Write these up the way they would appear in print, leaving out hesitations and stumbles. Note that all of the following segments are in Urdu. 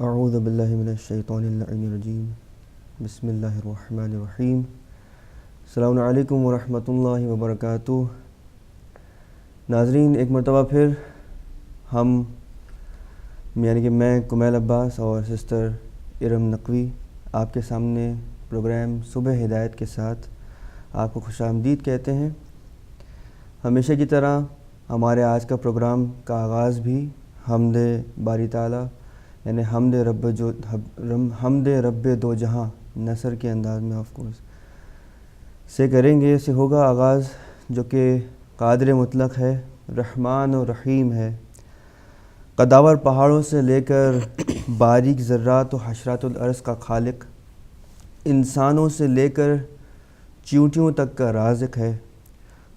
اعوذ باللہ من الشیطان اللعین الرجیم بسم اللہ الرحمن الرحیم السلام علیکم ورحمۃ اللہ وبرکاتہ۔ ناظرین، ایک مرتبہ پھر ہم یعنی کہ میں کمیل عباس اور سسٹر ارم نقوی آپ کے سامنے پروگرام صبح ہدایت کے ساتھ آپ کو خوش آمدید کہتے ہیں۔ ہمیشہ کی طرح ہمارے آج کا پروگرام کا آغاز بھی حمد باری تعالیٰ یعنی حمد رب دو جہاں نثر کے انداز میں آف کورس سے کریں گے۔ سے ہوگا آغاز جو کہ قادر مطلق ہے، رحمان و رحیم ہے، قداور پہاڑوں سے لے کر باریک ذرات و حشرات الارض کا خالق، انسانوں سے لے کر چیونٹیوں تک کا رازق ہے۔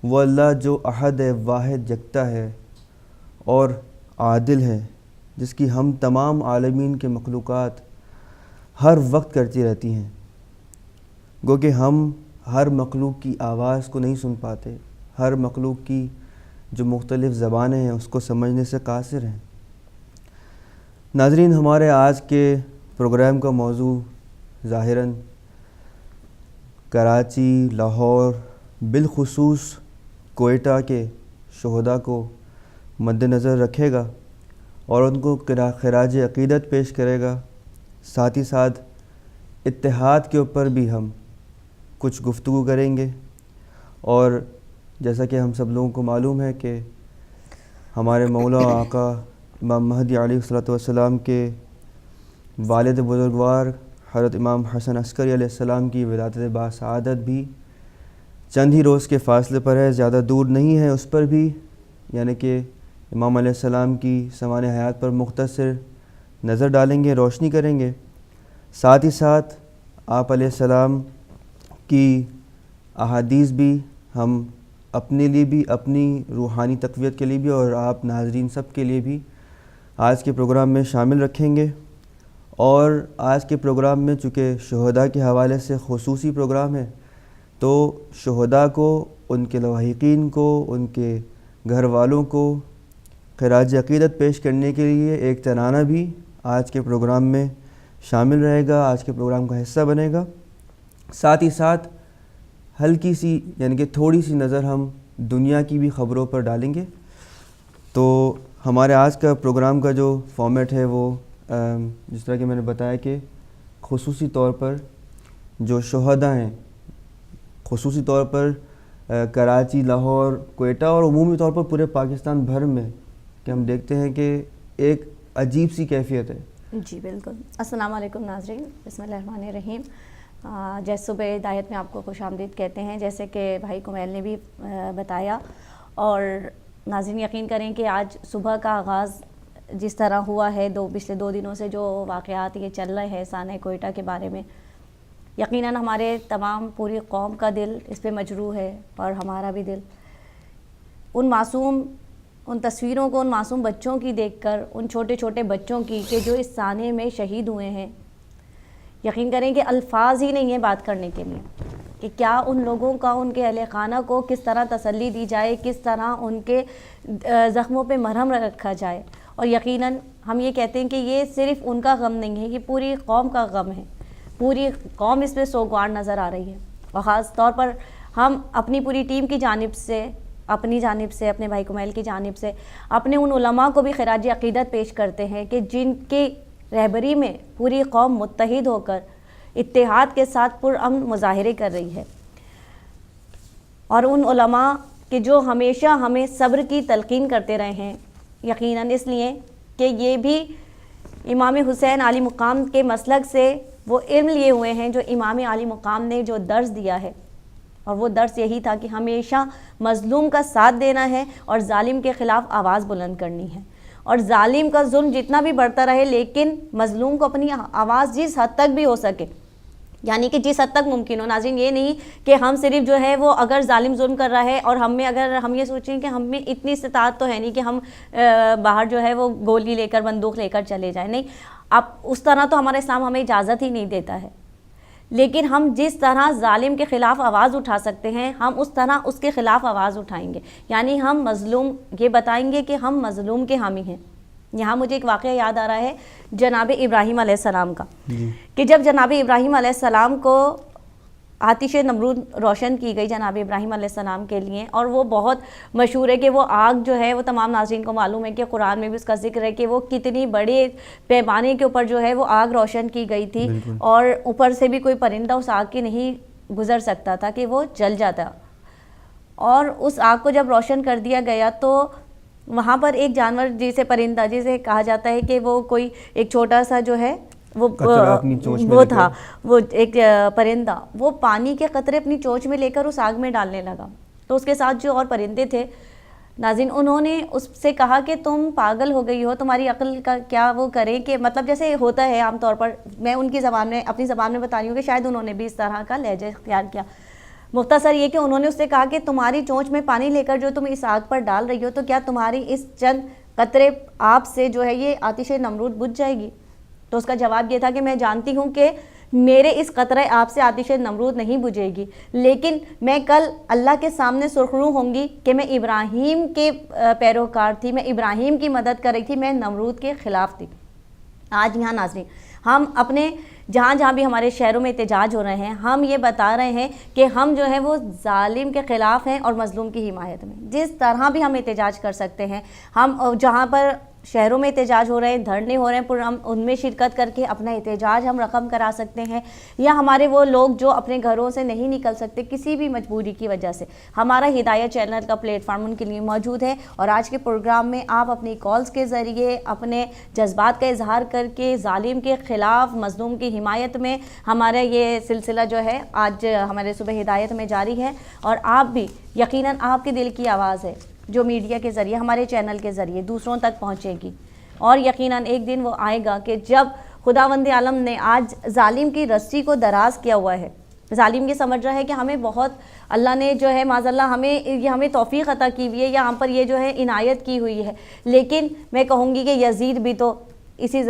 وہ اللہ جو احد واحد یکتا ہے اور عادل ہے، جس کی ہم تمام عالمین کے مخلوقات ہر وقت کرتی رہتی ہیں، گو کہ ہم ہر مخلوق کی آواز کو نہیں سن پاتے، ہر مخلوق کی جو مختلف زبانیں ہیں اس کو سمجھنے سے قاصر ہیں۔ ناظرین، ہمارے آج کے پروگرام کا موضوع ظاہراً کراچی، لاہور، بالخصوص کوئٹہ کے شہداء کو مد نظر رکھے گا اور ان کو خراج عقیدت پیش کرے گا۔ ساتھ ہی ساتھ اتحاد کے اوپر بھی ہم کچھ گفتگو کریں گے، اور جیسا کہ ہم سب لوگوں کو معلوم ہے کہ ہمارے مولا آقا امام مہدی علیہ الصلوۃ والسلام کے والد بزرگوار حضرت امام حسن عسکری علیہ السلام کی ولادت باسعادت بھی چند ہی روز کے فاصلے پر ہے، زیادہ دور نہیں ہے۔ اس پر بھی یعنی کہ امام علیہ السلام کی سمان حیات پر مختصر نظر ڈالیں گے، روشنی کریں گے۔ ساتھ ہی ساتھ آپ علیہ السلام کی احادیث بھی ہم اپنے لیے بھی، اپنی روحانی تقویت کے لیے بھی، اور آپ ناظرین سب کے لیے بھی آج کے پروگرام میں شامل رکھیں گے۔ اور آج کے پروگرام میں چونکہ شہداء کے حوالے سے خصوصی پروگرام ہے، تو شہداء کو، ان کے لواحقین کو، ان کے گھر والوں کو خراج عقیدت پیش کرنے کے لیے ایک ترانہ بھی آج کے پروگرام میں شامل رہے گا، آج کے پروگرام کا حصہ بنے گا۔ ساتھ ہی ساتھ ہلکی سی یعنی کہ تھوڑی سی نظر ہم دنیا کی بھی خبروں پر ڈالیں گے۔ تو ہمارے آج کا پروگرام کا جو فارمیٹ ہے وہ جس طرح کہ میں نے بتایا کہ خصوصی طور پر جو شہداء ہیں، خصوصی طور پر کراچی، لاہور، کوئٹہ اور عمومی طور پر پورے پاکستان بھر میں کہ ہم دیکھتے ہیں کہ ایک عجیب سی کیفیت ہے۔ جی بالکل۔ السلام علیکم ناظرین، بسم اللہ الرحمن الرحیم۔ جیسے صبح ہدایت میں آپ کو خوش آمدید کہتے ہیں، جیسے کہ بھائی کمیل نے بھی بتایا، اور ناظرین یقین کریں کہ آج صبح کا آغاز جس طرح ہوا ہے، پچھلے 2 دنوں سے جو واقعات یہ چل رہے ہیں سانحہ کوئٹہ کے بارے میں، یقیناً ہمارے تمام پوری قوم کا دل اس پہ مجروح ہے، اور ہمارا بھی دل ان تصویروں کو، ان معصوم بچوں کی دیکھ کر، ان چھوٹے چھوٹے بچوں کی کہ جو اس سانحے میں شہید ہوئے ہیں، یقین کریں کہ الفاظ ہی نہیں ہیں بات کرنے کے لیے کہ کیا ان لوگوں کا، ان کے اہل خانہ کو کس طرح تسلی دی جائے، کس طرح ان کے زخموں پہ مرہم رکھا جائے۔ اور یقیناً ہم یہ کہتے ہیں کہ یہ صرف ان کا غم نہیں ہے، یہ پوری قوم کا غم ہے، پوری قوم اس پہ سوگوار نظر آ رہی ہے۔ اور خاص طور پر ہم اپنی پوری ٹیم کی جانب سے، اپنی جانب سے، اپنے بھائی کمیل کی جانب سے، اپنے ان علماء کو بھی خراج عقیدت پیش کرتے ہیں کہ جن کی رہبری میں پوری قوم متحد ہو کر اتحاد کے ساتھ پرامن مظاہرے کر رہی ہے، اور ان علماء کہ جو ہمیشہ ہمیں صبر کی تلقین کرتے رہے ہیں، یقیناً اس لیے کہ یہ بھی امام حسین عالی مقام کے مسلک سے وہ علم لیے ہوئے ہیں جو امام عالی مقام نے جو درس دیا ہے، اور وہ درس یہی تھا کہ ہمیشہ مظلوم کا ساتھ دینا ہے اور ظالم کے خلاف آواز بلند کرنی ہے، اور ظالم کا ظلم جتنا بھی بڑھتا رہے لیکن مظلوم کو اپنی آواز جس حد تک بھی ہو سکے، یعنی کہ جس حد تک ممکن ہو۔ ناظرین یہ نہیں کہ ہم صرف جو ہے وہ اگر ظالم ظلم کر رہا ہے اور اگر ہم یہ سوچیں کہ ہم میں اتنی استطاعت تو ہے نہیں کہ ہم باہر جو ہے وہ گولی لے کر، بندوق لے کر چلے جائیں، نہیں، اب اس طرح تو ہمارا اسلام ہمیں اجازت ہی نہیں دیتا ہے، لیکن ہم جس طرح ظالم کے خلاف آواز اٹھا سکتے ہیں ہم اس طرح اس کے خلاف آواز اٹھائیں گے، یعنی ہم مظلوم، یہ بتائیں گے کہ ہم مظلوم کے حامی ہیں، یہاں مجھے ایک واقعہ یاد آ رہا ہے جناب ابراہیم علیہ السلام کا، جی کہ جب جناب ابراہیم علیہ السلام کو آتش نمرود روشن کی گئی جناب ابراہیم علیہ السلام کے لیے، اور وہ بہت مشہور ہے کہ وہ آگ جو ہے وہ تمام ناظرین کو معلوم ہے کہ قرآن میں بھی اس کا ذکر ہے کہ وہ کتنی بڑے پیمانے کے اوپر جو ہے وہ آگ روشن کی گئی تھی، بالکل. اور اوپر سے بھی کوئی پرندہ اس آگ کے نہیں گزر سکتا تھا کہ وہ جل جاتا. اور اس آگ کو جب روشن کر دیا گیا تو وہاں پر ایک جانور جسے پرندہ جسے کہا جاتا ہے کہ وہ کوئی ایک چھوٹا سا جو ہے وہ تھا، وہ ایک پرندہ، وہ پانی کے قطرے اپنی چونچ میں لے کر اس آگ میں ڈالنے لگا. تو اس کے ساتھ جو اور پرندے تھے ناظرین، انہوں نے اس سے کہا کہ تم پاگل ہو گئی ہو، تمہاری عقل کا کیا وہ کریں، کہ مطلب جیسے ہوتا ہے عام طور پر، میں ان کی زبان میں اپنی زبان میں بتا رہی ہوں کہ شاید انہوں نے بھی اس طرح کا لہجہ اختیار کیا. مختصر یہ کہ انہوں نے اس سے کہا کہ تمہاری چونچ میں پانی لے کر جو تم اس آگ پر ڈال رہی ہو، تو کیا تمہاری اس چند قطرے آپ سے جو ہے یہ آتش نمرود بجھ جائے گی؟ تو اس کا جواب یہ تھا کہ میں جانتی ہوں کہ میرے اس قطرے آپ سے آتش نمرود نہیں بجھے گی، لیکن میں کل اللہ کے سامنے سرخرو ہوں گی کہ میں ابراہیم کے پیروکار تھی، میں ابراہیم کی مدد کر رہی تھی، میں نمرود کے خلاف تھی. آج یہاں ناظرین ہم اپنے جہاں بھی ہمارے شہروں میں احتجاج ہو رہے ہیں، ہم یہ بتا رہے ہیں کہ ہم جو ہے وہ ظالم کے خلاف ہیں اور مظلوم کی حمایت میں. جس طرح بھی ہم احتجاج کر سکتے ہیں، ہم جہاں پر شہروں میں احتجاج ہو رہے ہیں، دھرنے ہو رہے ہیں، ہم ان میں شرکت کر کے اپنا احتجاج ہم رقم کرا سکتے ہیں. یا ہمارے وہ لوگ جو اپنے گھروں سے نہیں نکل سکتے کسی بھی مجبوری کی وجہ سے، ہمارا ہدایت چینل کا پلیٹ فارم ان کے لیے موجود ہے. اور آج کے پروگرام میں آپ اپنی کالز کے ذریعے اپنے جذبات کا اظہار کر کے ظالم کے خلاف مظلوم کی حمایت میں ہمارا یہ سلسلہ جو ہے آج ہمارے صبح ہدایت میں جاری ہے. اور آپ بھی یقیناً آپ کے دل کی آواز ہے جو میڈیا کے ذریعے ہمارے چینل کے ذریعے دوسروں تک پہنچے گی، اور یقیناً ایک دن وہ آئے گا کہ جب خداوند عالم نے آج ظالم کی رسی کو دراز کیا ہوا ہے. ظالم یہ سمجھ رہا ہے کہ ہمیں بہت اللہ نے جو ہے معاذ اللہ ہمیں توفیق عطا کی ہوئی ہے، یا ہم پر یہ جو ہے عنایت کی ہوئی ہے. لیکن میں کہوں گی کہ یزید بھی تو اسی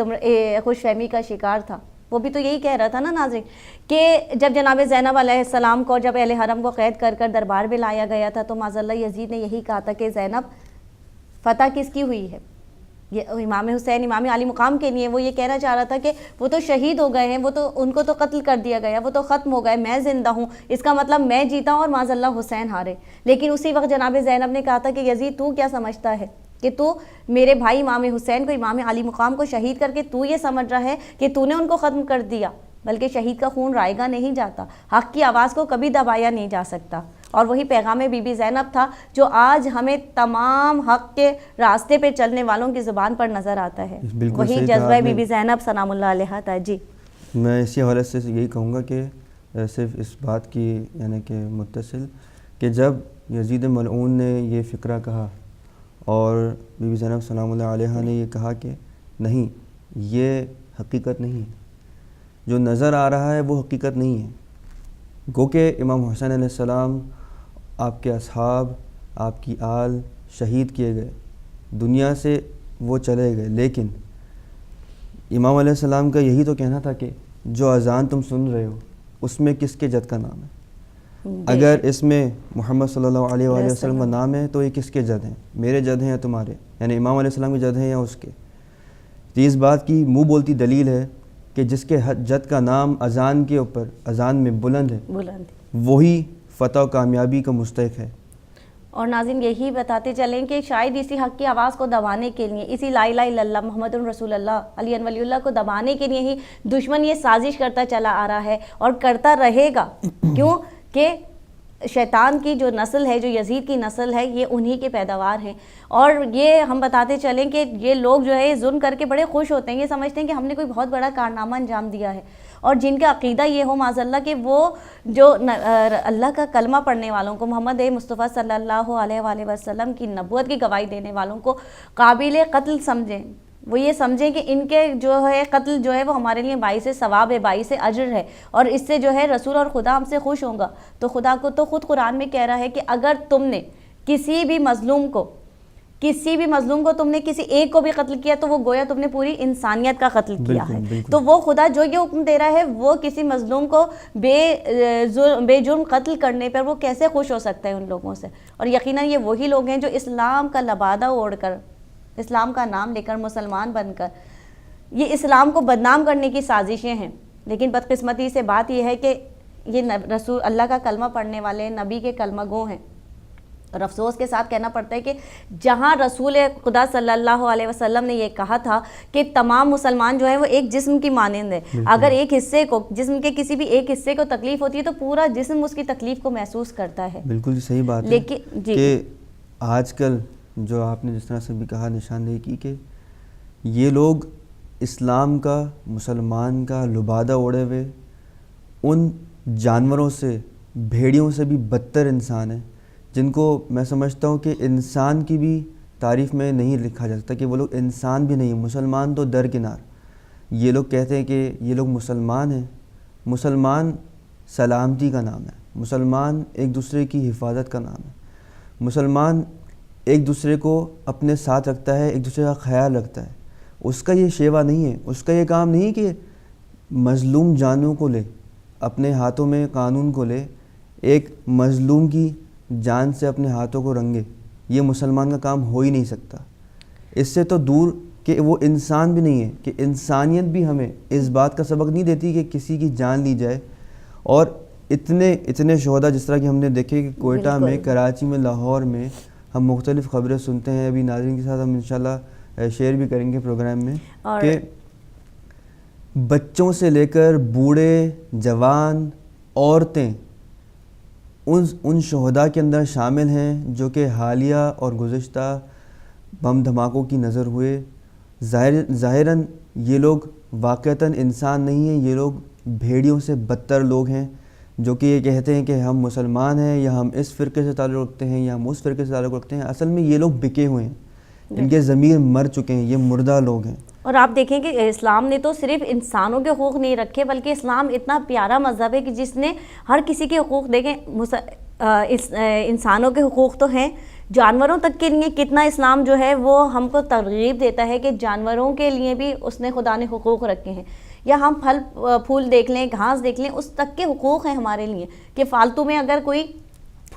خوش فہمی کا شکار تھا. وہ بھی تو یہی کہہ رہا تھا نا ناظرین کہ جب جناب زینب علیہ السلام کو جب اہل حرم کو قید کر کر دربار میں لایا گیا تھا تو معاذ اللہ یزید نے یہی کہا تھا کہ زینب فتح کس کی ہوئی ہے؟ یہ امام حسین امام علی مقام کے لیے وہ یہ کہنا چاہ رہا تھا کہ وہ تو شہید ہو گئے ہیں، وہ تو ان کو تو قتل کر دیا گیا، وہ تو ختم ہو گئے، میں زندہ ہوں، اس کا مطلب میں جیتا ہوں اور معاذ اللہ حسین ہارے. لیکن اسی وقت جناب زینب نے کہا تھا کہ یزید تو کیا سمجھتا ہے کہ تو میرے بھائی امام حسین کو امام علی مقام کو شہید کر کے تو یہ سمجھ رہا ہے کہ تو نے ان کو ختم کر دیا؟ بلکہ شہید کا خون رائے گا نہیں جاتا، حق کی آواز کو کبھی دبایا نہیں جا سکتا. اور وہی پیغام بی بی زینب تھا جو آج ہمیں تمام حق کے راستے پہ چلنے والوں کی زبان پر نظر آتا ہے. وہی جذبہ بی بی زینب سلام اللہ علیہا تھا. جی میں اسی حوالے سے یہی کہوں گا کہ صرف اس بات کی یعنی کہ متصل کہ جب یزید ملعون نے یہ فقرہ کہا اور بی بی زینب سلام اللہ علیہا نے یہ کہا کہ نہیں یہ حقیقت نہیں ہے، جو نظر آ رہا ہے وہ حقیقت نہیں ہے. گو کہ امام حسین علیہ السلام آپ کے اصحاب آپ کی آل شہید کیے گئے، دنیا سے وہ چلے گئے، لیکن امام علیہ السلام کا یہی تو کہنا تھا کہ جو اذان تم سن رہے ہو اس میں کس کے جد کا نام ہے؟ اگر اس میں محمد صلی اللہ علیہ وآلہ وسلم کا نام ہے تو یہ کس کے جد ہیں؟ میرے جد ہیں یا تمہارے؟ یعنی امام علیہ السلام کے جد ہیں یا اس کے؟ تو اس بات کی منہ بولتی دلیل ہے کہ جس کے جد کا نام اذان کے اوپر اذان میں بلند ہے وہی فتح و کامیابی کا مستحق ہے. اور ناظرین یہی بتاتے چلیں کہ شاید اسی حق کی آواز کو دبانے کے لیے، اسی لا الہ الا اللہ محمد رسول اللہ علی ولی اللہ کو دبانے کے لیے ہی دشمن یہ سازش کرتا چلا آ رہا ہے اور کرتا رہے گا. کیوں کہ شیطان کی جو نسل ہے، جو یزید کی نسل ہے، یہ انہی کے پیداوار ہیں. اور یہ ہم بتاتے چلیں کہ یہ لوگ جو ہے ظلم کر کے بڑے خوش ہوتے ہیں، یہ سمجھتے ہیں کہ ہم نے کوئی بہت بڑا کارنامہ انجام دیا ہے. اور جن کا عقیدہ یہ ہو معاذ اللہ کہ وہ جو اللہ کا کلمہ پڑھنے والوں کو، محمد مصطفیٰ صلی اللہ علیہ وآلہ وسلم کی نبوت کی گواہی دینے والوں کو قابل قتل سمجھیں، وہ یہ سمجھیں کہ ان کے جو ہے قتل جو ہے وہ ہمارے لیے باعث ثواب ہے، باعث اجر ہے، اور اس سے جو ہے رسول اور خدا ہم سے خوش ہوں گا. تو خدا کو تو خود قرآن میں کہہ رہا ہے کہ اگر تم نے کسی بھی مظلوم کو تم نے کسی ایک کو بھی قتل کیا تو وہ گویا تم نے پوری انسانیت کا قتل کیا ہے. تو وہ خدا جو یہ حکم دے رہا ہے وہ کسی مظلوم کو بے جرم قتل کرنے پر وہ کیسے خوش ہو سکتا ہے ان لوگوں سے؟ اور یقیناً یہ وہی لوگ ہیں جو اسلام کا لبادہ اوڑھ کر اسلام کا نام لے کر مسلمان بن کر یہ اسلام کو بدنام کرنے کی سازشیں ہیں. لیکن بدقسمتی سے بات یہ ہے کہ یہ رسول اللہ کا کلمہ پڑھنے والے نبی کے کلمہ گو ہیں. اور افسوس کے ساتھ کہنا پڑتا ہے کہ جہاں رسول خدا صلی اللہ علیہ وسلم نے یہ کہا تھا کہ تمام مسلمان جو ہیں وہ ایک جسم کی مانند ہیں, اگر ایک حصے کو, جسم کے کسی بھی ایک حصے کو تکلیف ہوتی ہے تو پورا جسم اس کی تکلیف کو محسوس کرتا ہے. بالکل صحیح بات ہے. لیکن کہ آج کل جو آپ نے جس طرح سے بھی کہا, نشاندہی کی کہ یہ لوگ اسلام کا, مسلمان کا لبادہ اوڑے ہوئے ان جانوروں سے, بھیڑیوں سے بھی بدتر انسان ہیں, جن کو میں سمجھتا ہوں کہ انسان کی بھی تعریف میں نہیں لکھا جا سکتا, کہ وہ لوگ انسان بھی نہیں ہیں. مسلمان تو درکنار. یہ لوگ کہتے ہیں کہ یہ لوگ مسلمان ہیں. مسلمان سلامتی کا نام ہے, مسلمان ایک دوسرے کی حفاظت کا نام ہے, مسلمان ایک دوسرے کو اپنے ساتھ رکھتا ہے, ایک دوسرے کا خیال رکھتا ہے. اس کا یہ شیوا نہیں ہے, اس کا یہ کام نہیں کہ مظلوم جانوں کو لے, اپنے ہاتھوں میں قانون کو لے, ایک مظلوم کی جان سے اپنے ہاتھوں کو رنگے. یہ مسلمان کا کام ہو ہی نہیں سکتا. اس سے تو دور کہ وہ انسان بھی نہیں ہے, کہ انسانیت بھی ہمیں اس بات کا سبق نہیں دیتی کہ کسی کی جان لی جائے. اور اتنے شہداء جس طرح کہ ہم نے دیکھے کہ کوئٹہ میں, کراچی میں, لاہور میں, ہم مختلف خبریں سنتے ہیں. ابھی ناظرین کے ساتھ ہم انشاءاللہ شیئر بھی کریں گے پروگرام میں, کہ بچوں سے لے کر بوڑھے, جوان, عورتیں ان شہداء کے اندر شامل ہیں جو کہ حالیہ اور گزشتہ بم دھماکوں کی نظر ہوئے. ظاہراً یہ لوگ واقعتاً انسان نہیں ہیں, یہ لوگ بھیڑیوں سے بدتر لوگ ہیں, جو کہ یہ کہتے ہیں کہ ہم مسلمان ہیں, یا ہم اس فرقے سے تعلق رکھتے ہیں, یا ہم اس فرقے سے تعلق رکھتے ہیں. اصل میں یہ لوگ بکے ہوئے ہیں, ان کے ضمیر مر چکے ہیں, یہ مردہ لوگ ہیں. اور آپ دیکھیں کہ اسلام نے تو صرف انسانوں کے حقوق نہیں رکھے, بلکہ اسلام اتنا پیارا مذہب ہے کہ جس نے ہر کسی کے حقوق دیکھیں. انسانوں کے حقوق تو ہیں, جانوروں تک کے لیے کتنا اسلام جو ہے وہ ہم کو ترغیب دیتا ہے کہ جانوروں کے لیے بھی اس نے خدا نے حقوق رکھے ہیں. یا ہم پھل پھول دیکھ لیں, گھاس دیکھ لیں, اس تک کے حقوق ہیں ہمارے لیے, کہ فالتو میں اگر کوئی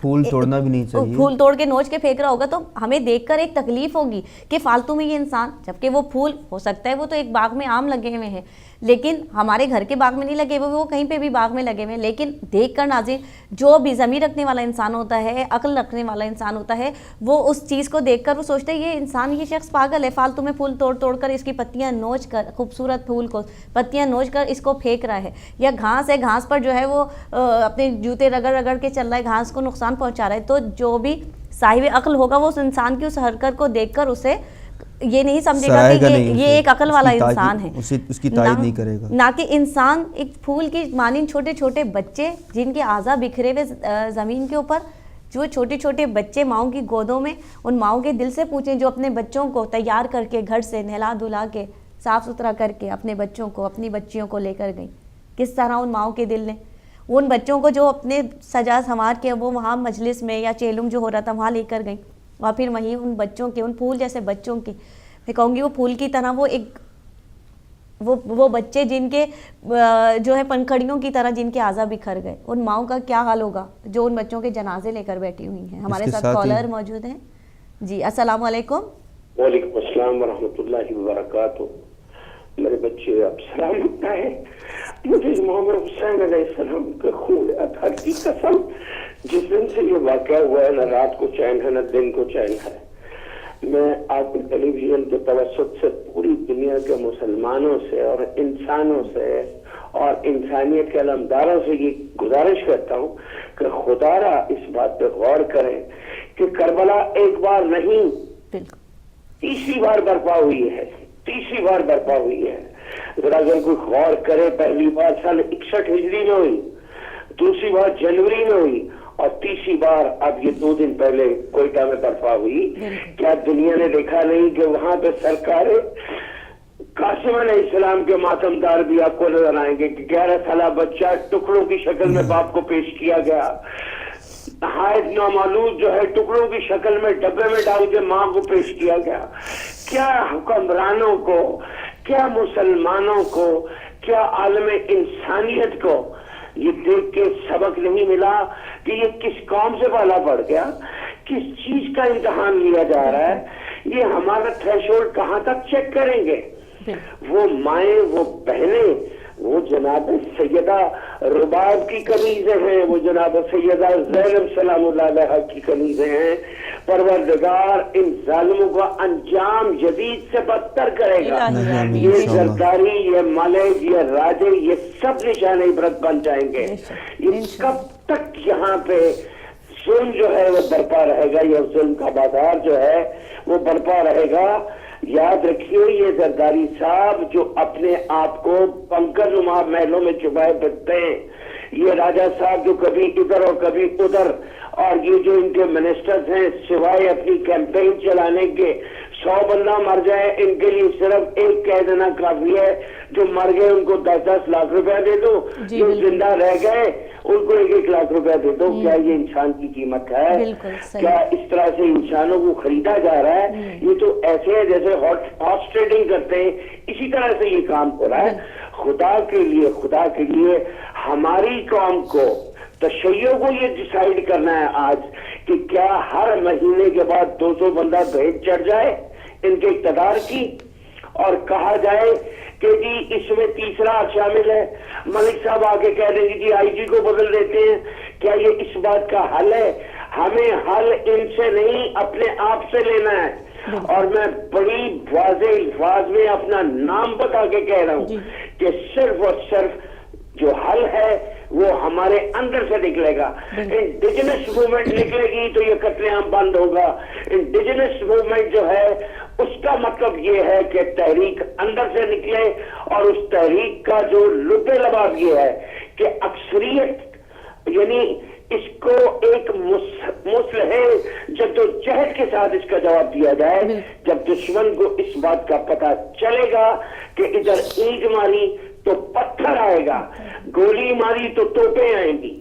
پھول توڑنا بھی نہیں چاہیے, پھول توڑ کے نوچ کے پھینک رہا ہوگا تو ہمیں دیکھ کر ایک تکلیف ہوگی کہ فالتو میں یہ انسان, جبکہ وہ پھول ہو سکتا ہے وہ تو ایک باغ میں عام لگے ہوئے ہیں, لیکن ہمارے گھر کے باغ میں نہیں لگے ہوئے, وہ کہیں پہ بھی باغ میں لگے ہوئے ہیں. لیکن دیکھ کر ناظرین, جو بھی ضمیر رکھنے والا انسان ہوتا ہے, عقل رکھنے والا انسان ہوتا ہے, وہ اس چیز کو دیکھ کر وہ سوچتا ہے یہ انسان, یہ شخص پاگل ہے, فالتو میں پھول توڑ توڑ کر اس کی پتیاں نوچ کر, خوبصورت پھول کو پتیاں نوچ کر اس کو پھینک رہا ہے. یا گھاس ہے, گھاس پر جو ہے وہ اپنے جوتے رگڑ رگڑ کے چل رہا ہے, گھاس کو نقصان پہنچا رہا ہے. تو جو بھی صاحب عقل ہوگا وہ اس انسان کی اس حرکت کو دیکھ کر اسے یہ نہیں سمجھے گا کہ یہ ایک عقل والا انسان ہے, اس کی تائید نہیں کرے گا. نہ کہ انسان ایک پھول کی مانند چھوٹے چھوٹے بچے جن کے اعضاء بکھرے ہوئے زمین کے اوپر, جو چھوٹے چھوٹے بچے ماؤں کی گودوں میں, ان ماؤں کے دل سے پوچھیں جو اپنے بچوں کو تیار کر کے گھر سے نہلا دھلا کے صاف ستھرا کر کے اپنے بچوں کو, اپنی بچیوں کو لے کر گئیں, کس طرح ان ماؤں کے دل نے ان بچوں کو جو اپنے سجا سنوار کے وہ وہاں مجلس میں یا چیلم جو ہو رہا تھا وہاں لے کر گئیں, اور پھر وہیں ان بچوں کے, ان پھول جیسے بچوں کی, میں کہوں گی وہ پھول کی طرح وہ ایک وہ بچے جن کے جو ہے پنکھڑیوں کی طرح جن کے اعضاء بکھر گئے, ان ماؤں کا کیا حال ہوگا جو ان بچوں کے جنازے لے کر بیٹھی ہوئی ہیں. ہمارے ساتھ کالر موجود ہیں. جی السلام علیکم. وعلیکم السلام ورحمۃ اللہ وبرکاتہ. میرے بچے اب سلامت ہے. مجھے محمد حسین علیہ السلام کے خون اطہر کی قسم, جس دن سے یہ واقعہ ہوا ہے, نہ رات کو چین ہے نہ دن کو چین ہے. میں آپ کے ٹیلی ویژن کے توسط سے پوری دنیا کے مسلمانوں سے اور انسانوں سے اور انسانیت کے علمداروں سے یہ گزارش کرتا ہوں کہ خدا را اس بات پہ غور کریں کہ کربلا ایک بار نہیں, تیسری بار برپا ہوئی ہے, تیسری بار برپا ہوئی ہے. ذرا اگر کوئی غور کرے, پہلی بار سال 61 ہجری میں ہوئی, دوسری بار جنوری میں ہوئی, اور تیسری بار اب یہ 2 دن پہلے کوئٹہ میں برپا ہوئی. کیا دنیا نے دیکھا نہیں کہ وہاں پہ سرکار قاسم علیہ السلام کے ماتمدار بھی آپ کو نظر آئیں گے کہ 11 سالہ بچہ ٹکڑوں کی شکل میں باپ کو پیش کیا گیا, نہایت نامعلوم جو ہے ٹکڑوں کی شکل میں ڈبے میں ڈال کے ماں کو پیش کیا گیا. کیا حکمرانوں کو, کیا مسلمانوں کو, کیا عالم انسانیت کو یہ دیکھ کے سبق نہیں ملا کہ یہ کس قوم سے پالا پڑ گیا, کس چیز کا امتحان لیا جا رہا ہے. یہ ہمارا تھریشولڈ کہاں تک چیک کریں گے؟ وہ مائیں، وہ بہنیں، وہ جناب سیدہ رباب کی کنیزیں ہیں، وہ جناب سیدہ زینب سلام اللہ علیہ کی کنیزیں ہیں. پروردگار ان ظالموں کا انجام جدید سے بدتر کرے گا. یہ زرداری، یہ ملک، یہ راجے، یہ سب نشان عبرت بن جائیں گے. یہ کب تک یہاں پہ ظلم جو ہے وہ برپا رہے گا، یہ ظلم کا بازار جو ہے وہ برپا رہے گا. یاد رکھیے یہ زرداری صاحب جو اپنے آپ کو بنکر نما محلوں میں چھپائے پھرتے ہیں، یہ راجہ صاحب جو کبھی ادھر اور کبھی ادھر، اور یہ جو ان کے منسٹرز ہیں سوائے اپنی کیمپین چلانے کے 100 بندہ مر جائے ان کے لیے صرف ایک کہہ دینا کافی ہے، جو مر گئے ان کو 10-10 لاکھ روپے دے دو، جو زندہ رہ گئے ان کو 1-1 لاکھ روپے دے دو. کیا یہ انسان کی قیمت ہے؟ کیا اس طرح سے انسانوں کو خریدا جا رہا ہے؟ یہ تو ایسے ہے جیسے ہارس ٹریڈنگ کرتے ہیں، اسی طرح سے یہ کام ہو رہا ہے. خدا کے لیے ہماری قوم کو، تشیع کو یہ ڈیسائیڈ کرنا ہے آج کہ کیا ہر مہینے کے بعد 200 بندہ بھیج چڑھ جائے ان کے اقتدار کی، اور کہا جائے کہ جی اس میں تیسرا شامل ہے. ملک صاحب آگے کہہ دیں گے جی آئی جی کو بدل دیتے ہیں. کیا یہ اس بات کا حل ہے؟ ہمیں حل ان سے نہیں اپنے آپ سے لینا ہے. اور میں بڑی واضح الفاظ میں اپنا نام بتا کے کہہ رہا ہوں کہ صرف اور صرف جو حل ہے وہ ہمارے اندر سے نکلے گا. انڈیجنس موومنٹ نکلے گی تو یہ قتل عام بند ہوگا. انڈیجنس موومنٹ جو ہے اس کا مطلب یہ ہے کہ تحریک اندر سے نکلے، اور اس تحریک کا جو لب لباب یہ ہے کہ اکثریت، یعنی اس کو ایک مسلح جدوجہد کے ساتھ اس کا جواب دیا جائے. جب دشمن کو اس بات کا پتہ چلے گا کہ ادھر اینٹ ماری تو پتھر آئے گا، گولی ماری تو توپیں آئیں گی،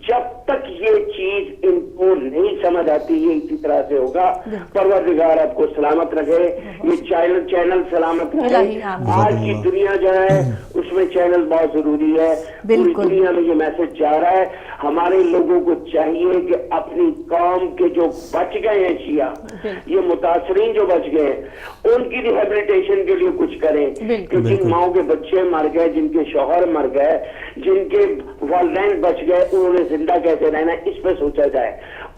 جب تک یہ چیز ان کو نہیں سمجھ آتی یہ اسی طرح سے ہوگا. پروردگار آپ کو سلامت رکھے، یہ چینل سلامت رکھے. آج کی دنیا جو ہے اس میں چینل بہت ضروری ہے. پوری دنیا میں یہ میسج جا رہا ہے. ہمارے لوگوں کو چاہیے کہ اپنی قوم کے جو بچ گئے ہیں شیعہ، یہ متاثرین جو بچ گئے ہیں، ان کی ریہیبلیٹیشن کے لیے کچھ کریں. کہ جن ماؤں کے بچے مر گئے، جن کے شوہر مر گئے، جن کے والدین بچ گئے، انہوں نے زندہ کیسے رہنا ہے اس پہ سوچا جائے.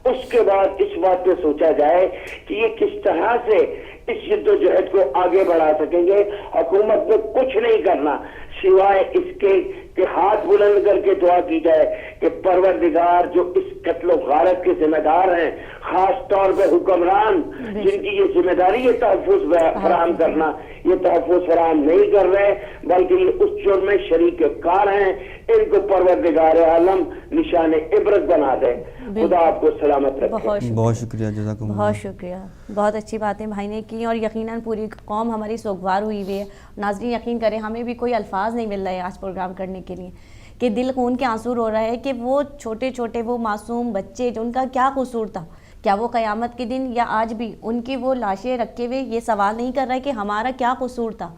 اس کے بعد اس بات پہ سوچا جائے کہ یہ کس طرح سے اس جدوجہد کو آگے بڑھا سکیں گے. حکومت نے کچھ نہیں کرنا سوائے اس کے کہ ہاتھ بلند کر کے دعا کی جائے کہ پروردگار جو اس قتل و غارت کے ذمہ دار ہیں، خاص طور پہ حکمران جن کی یہ ذمہ داری ہے تحفظ فراہم کرنا، یہ تحفظ فراہم نہیں کر رہے بلکہ یہ اس جرم میں شریک کار ہیں، ان کو پروردگار عالم نشان عبرت بنا دے. خدا آپ کو سلامت رکھے. بہت شکریہ، جزاکم اللہ. بہت شکریہ. بہت اچھی باتیں بھائی نے کی، اور یقیناً پوری قوم ہماری سوگوار ہوئی ہوئی ہے. ناظرین یقین کریں ہمیں بھی کوئی الفاظ نہیں مل رہے آج پروگرام کرنے کے لیے کہ دل خون کے آنسو رو رہا ہے کہ وہ چھوٹے چھوٹے وہ معصوم بچے جو ان کا کیا قصور تھا، کیا وہ قیامت کے دن یا آج بھی ان کی وہ لاشیں رکھے ہوئے یہ سوال نہیں کر رہے کہ ہمارا کیا قصور تھا.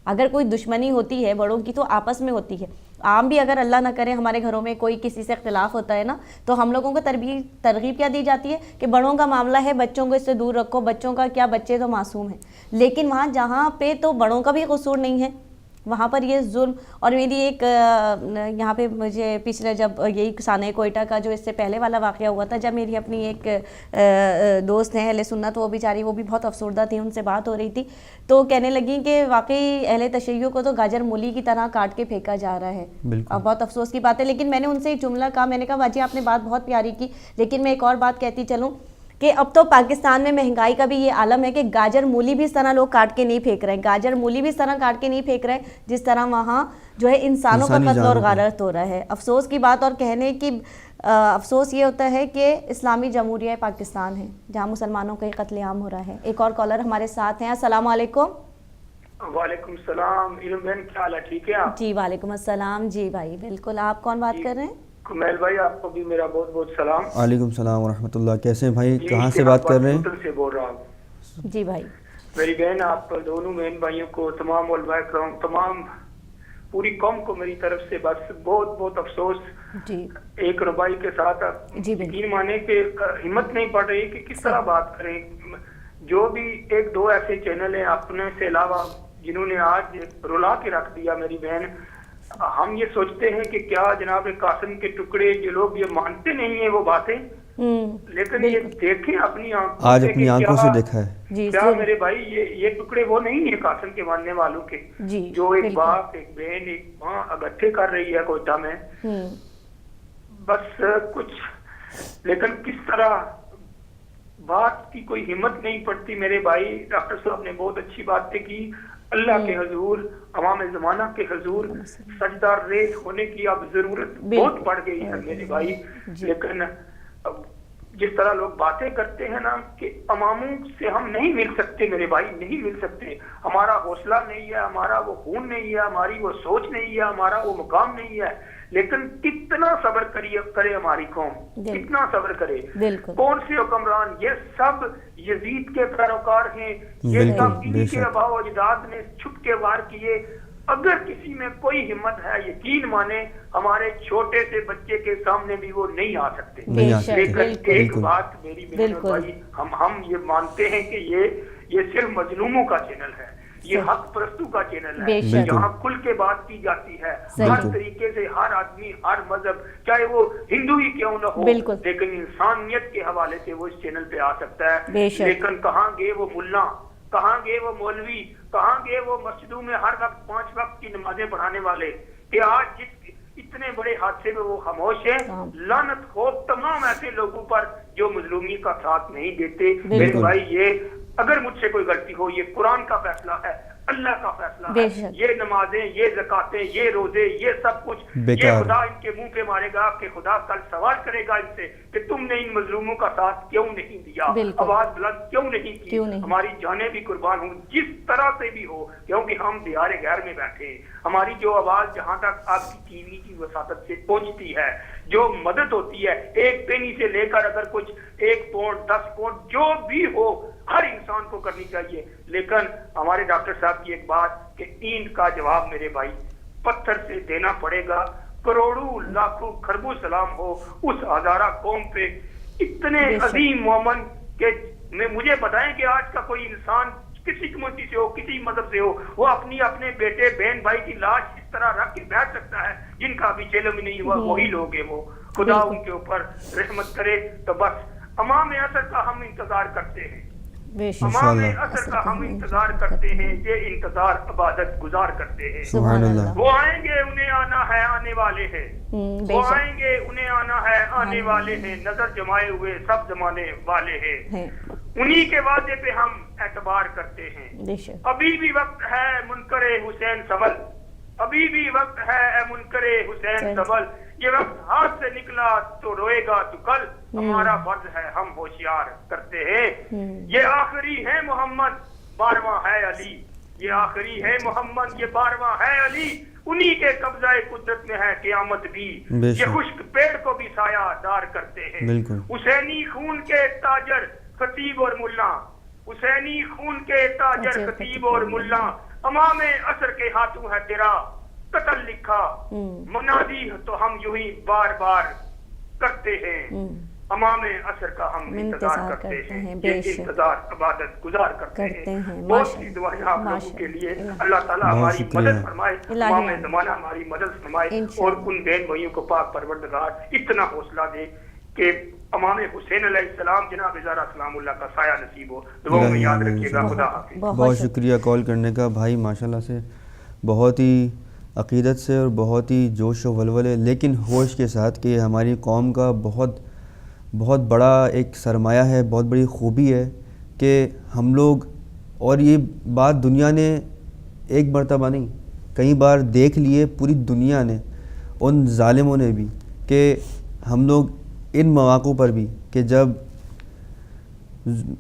اگر کوئی دشمنی ہوتی ہے بڑوں کی تو آپس میں ہوتی ہے. عام بھی اگر اللہ نہ کرے ہمارے گھروں میں کوئی کسی سے اختلاف ہوتا ہے نا، تو ہم لوگوں کو ترغیب کیا دی جاتی ہے کہ بڑوں کا معاملہ ہے، بچوں کو اس سے دور رکھو، بچوں کا کیا، بچے تو معصوم ہیں. لیکن وہاں جہاں پہ تو بڑوں کا بھی قصور نہیں ہے وہاں پر یہ ظلم. اور میری ایک یہاں پہ مجھے پچھلے جب یہی سانہ کوئٹہ کا جو اس سے پہلے والا واقعہ ہوا تھا، جب میری اپنی ایک دوست ہیں اہل سنت، وہ بیچاری وہ بھی بہت افسردہ تھی، ان سے بات ہو رہی تھی تو کہنے لگی کہ واقعی اہل تشیع کو تو گاجر مولی کی طرح کاٹ کے پھینکا جا رہا ہے. اب بہت افسوس کی بات ہے. لیکن میں نے ان سے ایک جملہ کہا، میں نے کہا باجی آپ نے بات بہت پیاری کی، لیکن میں ایک اور بات کہتی چلوں کہ اب تو پاکستان میں مہنگائی کا بھی یہ عالم ہے کہ گاجر مولی بھی اس طرح لوگ کاٹ کے نہیں پھینک رہے ہیں، گاجر مولی بھی اس طرح کاٹ کے نہیں پھینک رہے جس طرح وہاں جو ہے انسانوں کا قتل اور غارت ہو رہا ہے. افسوس کی بات، اور کہنے کی افسوس یہ ہوتا ہے کہ اسلامی جمہوریہ پاکستان ہے جہاں مسلمانوں کا قتل عام ہو رہا ہے. ایک اور کالر ہمارے ساتھ ہیں. السلام علیکم. وعلیکم السلام. علم بہن کیا حال ہے؟ ٹھیک ہے آپ؟ جی وعلیکم السلام. جی بھائی بالکل. آپ کون بات کر رہے ہیں؟ کمیل بھائی آپ کو بھی میرا بہت بہت سلام. وعلیکم السلام ورحمۃ اللہ. کیسے ہیں بھائی؟ کہاں سے بات کر رہے ہیں؟ سے بول رہا ہوں. جی بھائی. میری بہن آپ دونوں بہن بھائیوں کو، تمام علماء کرام، تمام پوری قوم کو میری طرف سے بس بہت بہت افسوس. جی ایک ربائی کے ساتھ جی یقین مانے کہ ہمت نہیں پڑ رہی کہ کس طرح بات کریں. جو بھی ایک دو ایسے چینل ہیں اپنے سے علاوہ جنہوں نے آج رلا کے رکھ دیا میری بہن. ہم یہ سوچتے ہیں کہ کیا جناب قاسم کے ٹکڑے جو لوگ یہ مانتے نہیں ہیں وہ باتیں, لیکن یہ دیکھیں اپنی آنکھوں آج سے اپنی کہ آنکھوں سے دیکھا ہے. جی کیا میرے بھائی یہ ٹکڑے وہ نہیں ہیں قاسم کے ماننے والوں کے, جو ایک باپ ایک بہن ایک ماں اکٹھے کر رہی ہے کوئٹہ میں بس کچھ, لیکن کس طرح بات کی کوئی ہمت نہیں پڑتی میرے بھائی. ڈاکٹر صاحب نے بہت اچھی باتیں کی. اللہ کے حضور عوام زمانہ کے حضور سجدہ ریز ہونے کی اب ضرورت بہت بڑھ گئی ہے میرے بھائی. لیکن جس طرح لوگ باتیں کرتے ہیں نا کہ عواموں سے ہم نہیں مل سکتے میرے بھائی, نہیں مل سکتے. ہمارا حوصلہ نہیں ہے, ہمارا وہ خون نہیں ہے, ہماری وہ سوچ نہیں ہے, ہمارا وہ مقام نہیں ہے. لیکن کتنا صبر کرے ہماری قوم, کتنا صبر کرے. کون سے حکمران, یہ سب یزید کے پیروکار ہیں, یہ سب انہی کے آباء و اجداد نے چھپ کے وار کیے. اگر کسی میں کوئی ہمت ہے یقین مانے ہمارے چھوٹے سے بچے کے سامنے بھی وہ نہیں آ سکتے. لیکن ایک بات میری بہن بھائی, ہم یہ مانتے ہیں کہ یہ صرف مظلوموں کا چینل ہے, یہ حق پرستوں کا چینل ہے, یہاں کھل کے بات کی جاتی ہے ہر طریقے سے. ہر آدمی ہر مذہب چاہے وہ ہندو ہی کیوں نہ ہو, لیکن انسانیت کے حوالے سے وہ اس چینل پہ آ سکتا ہے. لیکن کہاں گئے وہ ملا, کہاں گئے وہ مولوی, کہاں گئے وہ مسجدوں میں ہر وقت 5 وقت کی نمازیں پڑھانے والے کہ آج جس اتنے بڑے حادثے میں وہ خاموش ہیں. لعنت ہو تمام ایسے لوگوں پر جو مظلومی کا ساتھ نہیں دیتے. میرے بھائی یہ اگر مجھ سے کوئی غلطی ہو, یہ قرآن کا فیصلہ ہے, اللہ کا فیصلہ ہے. یہ نمازیں, یہ زکاتیں, یہ روزے, یہ سب کچھ یہ خدا ان کے منہ پہ مارے گا کہ خدا کل سوال کرے گا ان سے کہ تم نے ان مظلوموں کا ساتھ کیوں نہیں دیا, آواز بلند کیوں نہیں کی. ہماری جانیں بھی قربان ہوں جس طرح سے بھی ہو, کیونکہ ہم دیار غیر میں بیٹھے. ہماری جو آواز جہاں تک آپ کی ٹی وی کی وساطت سے پہنچتی ہے, جو مدد ہوتی ہے, ایک پینی سے لے کر اگر کچھ 1 پاؤنڈ 10 پاؤنڈ جو بھی ہو ہر انسان کو کرنی چاہیے. لیکن ہمارے ڈاکٹر صاحب کی ایک بات کہ اینٹ کا جواب میرے بھائی پتھر سے دینا پڑے گا. کروڑوں لاکھوں خربوں سلام ہو اس ہزارہ قوم پہ. اتنے عظیم مومن کہ مجھے بتائیں کہ آج کا کوئی انسان کسی کمیونٹی سے ہو, کسی مذہب سے ہو, وہ اپنے بیٹے بہن بھائی کی لاش اس طرح رکھ کے بیٹھ سکتا ہے جن کا ابھی چیلم نہیں ہوا, وہی لوگ ہیں وہ. خدا ان کے اوپر رحمت کرے. تو بس امام اثر کا ہم انتظار کرتے ہیں, امام اثر کا ہم انتظار کرتے ہیں. یہ انتظار عبادت گزار کرتے ہیں. سبحان اللہ. وہ آئیں گے انہیں آنا ہے, آنے والے ہیں. وہ آئیں گے انہیں آنا ہے, آنے والے ہیں. نظر جمائے ہوئے سب زمانے والے ہیں. انہی کے وعدے پہ ہم اعتبار کرتے ہیں. ابھی بھی وقت ہے منکر حسین سبل, ابھی بھی وقت ہے منکر حسین سبل. یہ وقت ہاتھ سے نکلا تو روئے گا تو کل. ہمارا فرض ہے ہم ہوشیار کرتے ہیں. یہ آخری ہے محمد 12واں ہے علی, یہ آخری ہے محمد یہ 12واں ہے علی. انہی کے قبضہ قدرت میں ہے قیامت بھی. یہ خشک پیڑ کو بھی سایہ دار کرتے ہیں. حسینی خون کے تاجر خطیب اور ملا, حسینی خون کے تاجر خطیب اور ملا. امام اثر کے ہاتھوں ہے تیرا قتل لکھا, منادی تو ہم یوں ہی بار بار کرتے ہیں. امام اثر کا ہم انتظار کرتے ہیں. یہ انتظار عبادت گزار کرتے ہیں. بہت سی دعائیں آپ لوگوں کے لیے. اللہ تعالیٰ ہماری مدد فرمائے, امام زمانہ ہماری مدد فرمائے, اور ان بہن بھائیوں کو پاک پروردگار اتنا حوصلہ دے کہ امام حسین علیہ السلام جناب زہرا سلام اللہ کا سایہ نصیب ہو. دعاؤں میں یاد رکھیے گا. خدا حافظ. بہت شکریہ کال کرنے کا بھائی, ماشاءاللہ سے بہت ہی عقیدت سے اور بہت ہی جوش و ولولے لیکن ہوش کے ساتھ کہ ہماری قوم کا بہت بڑا ایک سرمایہ ہے, بہت بڑی خوبی ہے کہ ہم لوگ, اور یہ بات دنیا نے ایک مرتبہ نہیں کئی بار دیکھ لیے, پوری دنیا نے, ان ظالموں نے بھی, کہ ہم لوگ ان مواقع پر بھی کہ جب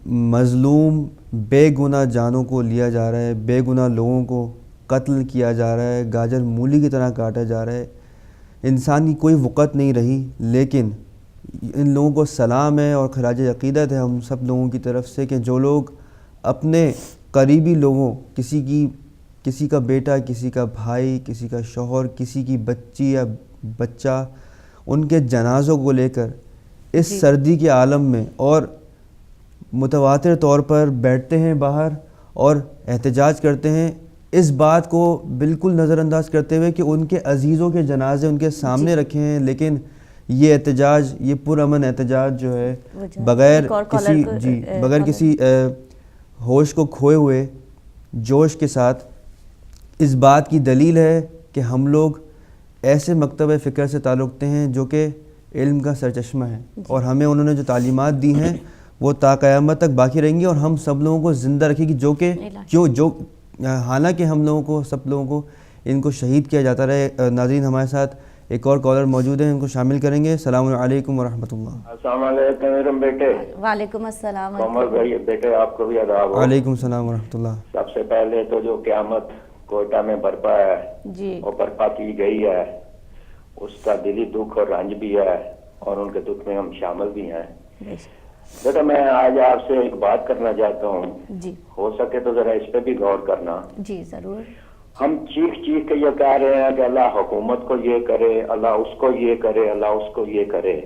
مظلوم بے گناہ جانوں کو لیا جا رہا ہے, بے گناہ لوگوں کو قتل کیا جا رہا ہے, گاجر مولی کی طرح کاٹا جا رہا ہے, انسان کی کوئی وقت نہیں رہی. لیکن ان لوگوں کو سلام ہے اور خراج عقیدت ہے ہم سب لوگوں کی طرف سے کہ جو لوگ اپنے قریبی لوگوں, کسی کا بیٹا, کسی کا بھائی, کسی کا شوہر, کسی کی بچی یا بچہ, ان کے جنازوں کو لے کر اس سردی کے عالم میں اور متواتر طور پر بیٹھتے ہیں باہر اور احتجاج کرتے ہیں، اس بات کو بالکل نظر انداز کرتے ہوئے کہ ان کے عزیزوں کے جنازے ان کے سامنے رکھے ہیں، لیکن یہ احتجاج، یہ پرامن احتجاج جو ہے بغیر کسی ہوش کو کھوئے ہوئے جوش کے ساتھ، اس بات کی دلیل ہے کہ ہم لوگ ایسے مکتب فکر سے تعلق رکھتے ہیں جو کہ علم کا سرچشمہ ہے، اور ہمیں انہوں نے جو تعلیمات دی ہیں وہ تا قیامت تک باقی رہیں گی اور ہم سب لوگوں کو زندہ رکھے گی، جو کہ حالانکہ ہم لوگوں کو سب لوگوں کو ان کو شہید کیا جاتا رہے۔ ناظرین ہمارے ساتھ ایک اور کالر موجود ہیں، ان کو شامل کریں گے۔ السلام علیکم ورحمۃ اللہ۔ السلام علیکم میرے بیٹے۔ وعلیکم السلام۔ عمر بھائی بیٹے آپ کو بھی آداب ہو۔ وعلیکم السلام ورحمۃ اللہ۔ سب سے پہلے تو جو قیامت کوئٹہ میں برپا ہے جی وہ برپا کی گئی ہے، اس کا دلی دکھ اور رنج بھی ہے اور ان کے دکھ میں ہم شامل بھی ہیں۔ بیٹا میں آج آپ سے ایک بات کرنا چاہتا ہوں، جی ہو سکے تو ذرا اس پہ بھی غور کرنا۔ جی ضرور۔ ہم چیخ چیخ کے یہ کہہ رہے ہیں کہ اللہ حکومت کو یہ کرے، اللہ اس کو یہ کرے، اللہ اس کو یہ کرے۔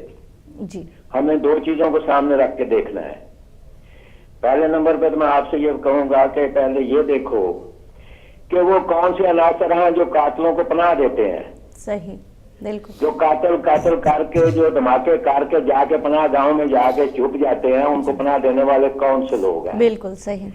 جی ہمیں دو چیزوں کو سامنے رکھ کے دیکھنا ہے۔ پہلے نمبر پہ تو میں آپ سے یہ کہوں گا کہ پہلے یہ دیکھو کہ وہ کون سے عناصر ہیں جو قاتلوں کو پناہ دیتے ہیں۔ صحیح، بالکل۔ جو قاتل کر کے، جو دھماکے کر کے جا کے پناہ گاہوں میں جا کے چھپ جاتے ہیں، ان کو پناہ دینے والے کون سے لوگ ہیں؟ بالکل صحیح۔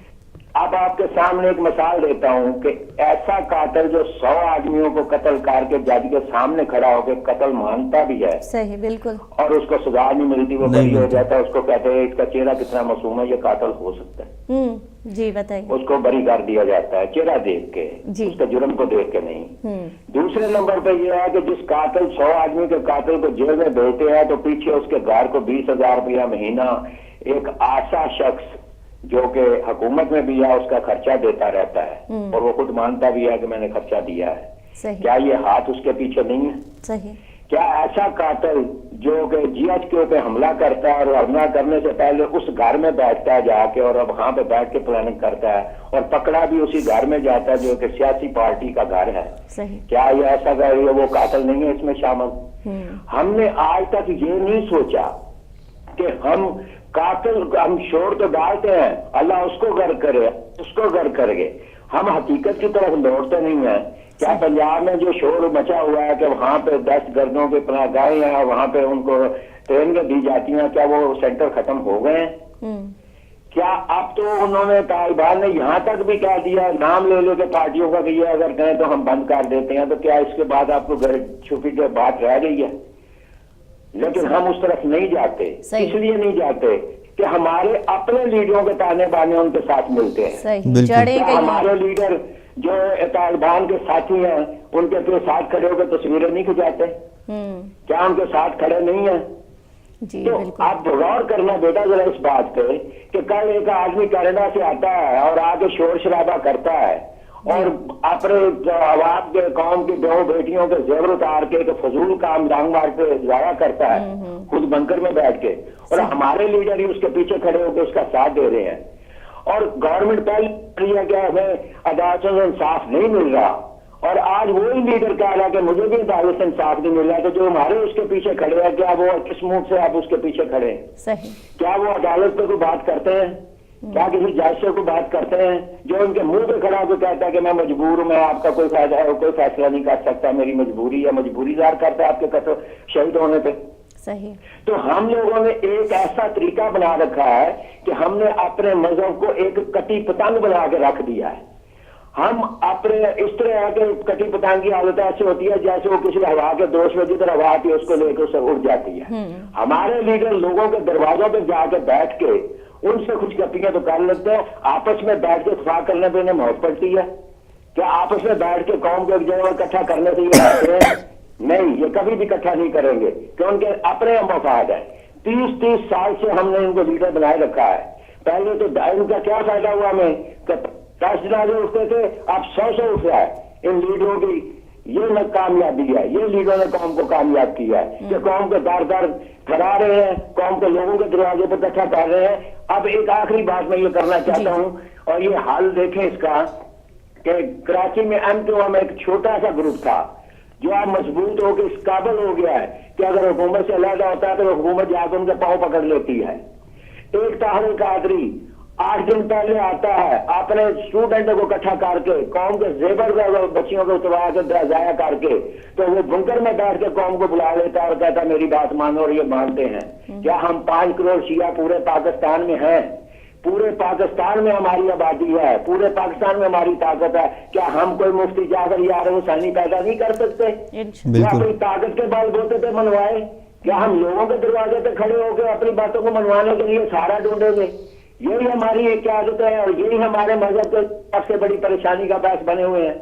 اب آپ کے سامنے ایک مثال دیتا ہوں کہ ایسا قاتل جو 100 آدمیوں کو قتل کر کے جج کے سامنے کھڑا ہو کے قتل مانتا بھی ہے، صحیح، بالکل، اور اس کو سزا نہیں ملتی، وہ بری ہو جاتا ہے، اس کو کہتے ہیں اس کا چہرہ کتنا معصوم ہے، یہ قاتل ہو سکتا ہے۔ جی بتائیے۔ اس کو بری کر دیا جاتا ہے چہرہ دیکھ کے، جی اس کے جرم کو دیکھ کے نہیں۔ دوسرے نمبر پہ یہ ہے کہ جس قاتل 100 آدمی کے قاتل کو جیل میں بھیجتے ہیں تو پیچھے اس کے گھر کو 20,000 روپیہ مہینہ ایک آسا شخص جو کہ حکومت میں بھی ہے اس کا خرچہ دیتا رہتا ہے، اور وہ خود مانتا بھی ہے کہ میں نے خرچہ دیا ہے۔ صحیح، کیا یہ ہاتھ اس کے پیچھے نہیں ہے؟ صحیح۔ کیا ایسا قاتل جو کہ جی ایچ کے اوپر حملہ کرتا ہے اور حملہ کرنے سے پہلے اس گھر میں بیٹھتا ہے جا کے، اور اب وہاں پہ بیٹھ کے پلاننگ کرتا ہے اور پکڑا بھی اسی گھر میں جاتا ہے جو کہ سیاسی پارٹی کا گھر ہے، صحیح، کیا یہ ایسا وہ قاتل نہیں ہے اس میں شامل؟ ہم نے آج تک یہ نہیں سوچا کہ ہم قاتل ہم شور تو ڈالتے ہیں، اللہ اس کو غرق کرے، اس کو غرق کرے گے، ہم حقیقت کی طرف لوٹتے نہیں ہیں۔ کیا پنجاب میں جو شور مچا ہوا ہے کہ وہاں پہ 10 گردوں کے پناہ گاہیں ہیں اور وہاں پہ ان کو ٹریننگیں دی جاتی ہیں، کیا وہ سینٹر ختم ہو گئے ہیں؟ کیا اب تو انہوں نے طالبان نے یہاں تک بھی کہہ دیا، نام لے لے کے پارٹیوں کا کہ یہ اگر کہیں تو ہم بند کر دیتے ہیں، تو کیا اس کے بعد آپ کو چھپی کے بات رہ گئی ہے؟ لیکن ہم اس طرف نہیں جاتے، اس لیے نہیں جاتے کہ ہمارے اپنے لیڈروں کے تانے بانے ان کے ساتھ ملتے ہیں۔ ہمارے لیڈر جو طالبان کے ساتھی ہیں ان کے ساتھ کھڑے ہو کے تصویریں نہیں کھنچاتے؟ کیا ان کے ساتھ کھڑے نہیں ہیں؟ تو آپ غور کرنا بیٹا ذرا اس بات پہ کہ کل ایک آدمی کینیڈا سے آتا ہے اور آگے شور شرابہ کرتا ہے اور اپنے عوام کے قوم کی دو بیٹیوں کے زیور اتار کے فضول کام ڈانگ مار کے ضائع کرتا ہے خود بنکر میں بیٹھ کے، اور ہمارے لیڈر ہی اس کے پیچھے کھڑے ہو کے اس کا ساتھ دے رہے ہیں۔ اور گورنمنٹ پہلے ہے کہ ہمیں عدالتوں سے انصاف نہیں مل رہا، اور آج وہی لیڈر کہہ رہا ہے کہ مجھے بھی عدالت سے انصاف نہیں مل رہا، تو جو ہمارے اس کے پیچھے کھڑے ہیں کیا وہ کس منہ سے آپ اس کے پیچھے کھڑے ہیں؟ صحیح۔ کیا وہ عدالت پہ کوئی بات کرتے ہیں؟ کیا کسی جج سے کوئی بات کرتے ہیں جو ان کے منہ پہ کھڑا ہو کے کہتا ہے کہ میں مجبور ہوں، میں آپ کا کوئی فائدہ ہے کوئی فیصلہ نہیں کر سکتا، میری مجبوری ہے، مجبوری ظاہر کرتا ہے آپ کے قتل شہید ہونے پہ؟ صحیح۔ تو ہم لوگوں نے ایک ایسا طریقہ بنا رکھا ہے کہ ہم نے اپنے مذہب کو ایک کٹی پتنگ بنا کے رکھ دیا ہے۔ ہم اپنے اس طرح ہے کہ کٹی پتنگ کی حالت ایسی ہوتی ہے جیسے وہ کسی ہوا کے دوش میں جدھر ہوا آتی ہے اس کو لے کے اسے اڑ جاتی ہے۔ ہمارے لیڈر لوگوں کے دروازوں پہ جا کے بیٹھ کے ان سے کچھ گپیاں تو کر لیتے ہیں، آپس میں بیٹھ کے اتفاق کرنے پہ انہیں موت پڑتی ہے؟ کیا آپس میں بیٹھ کے قوم کو ایک جگہ اکٹھا کرنے سے یہ آتے ہیں؟ نہیں، یہ کبھی بھی اکٹھا نہیں کریں گے کہ ان کے اپنے مفاد ہے۔ 30 سال سے ہم نے ان کو لیڈر بنائے رکھا ہے۔ پہلے تو ان کا کیا فائدہ ہوا ہمیں کہ 10 جنازے اٹھتے تھے، اب 100 اٹھ رہا ہے۔ ان لیڈروں کی یہ کامیابی ہے، یہ لیڈروں نے قوم کو کامیاب کیا ہے کہ قوم کے در در کھڑا رہے ہیں، قوم کے لوگوں کے دروازے پہ اکٹھا کر رہے ہیں۔ اب ایک آخری بات میں یہ کرنا چاہتا ہوں، اور یہ حل دیکھیں اس کا کہ کراچی میں M2 میں ایک چھوٹا سا گروپ تھا جو اب مضبوط ہو کے اس قابل ہو گیا ہے کہ اگر حکومت سے علیحدہ ہوتا ہے تو حکومت جا کے ان کے پاؤں پکڑ لیتی ہے۔ ایک طاہر قادری 8 دن پہلے آتا ہے اپنے اسٹوڈنٹوں کو اکٹھا کر کے قوم کے زیور بچیوں کو اتروا کے ضائع کر کے تو وہ بنکر میں بیٹھ کے قوم کو بلا لیتا ہے اور کہتا ہے میری بات مانو، اور یہ مانتے ہیں. کیا ہم 5 کروڑ شیعہ پورے پاکستان میں ہیں؟ پورے پاکستان میں ہماری آبادی ہے، پورے پاکستان میں ہماری طاقت ہے. کیا ہم کوئی مفتی جعفر یار حسینی پیدا نہیں کر سکتے؟ کیا کوئی طاقت کے بال بوتے پہ منوائے؟ کیا ہم لوگوں کے دروازے پہ کھڑے ہو کے اپنی باتوں کو منوانے کے لیے سارا ڈھونڈیں گے؟ یہی ہماری ایک عادت ہے اور یہی ہمارے مذہب کے سب سے بڑی پریشانی کا باعث بنے ہوئے ہیں.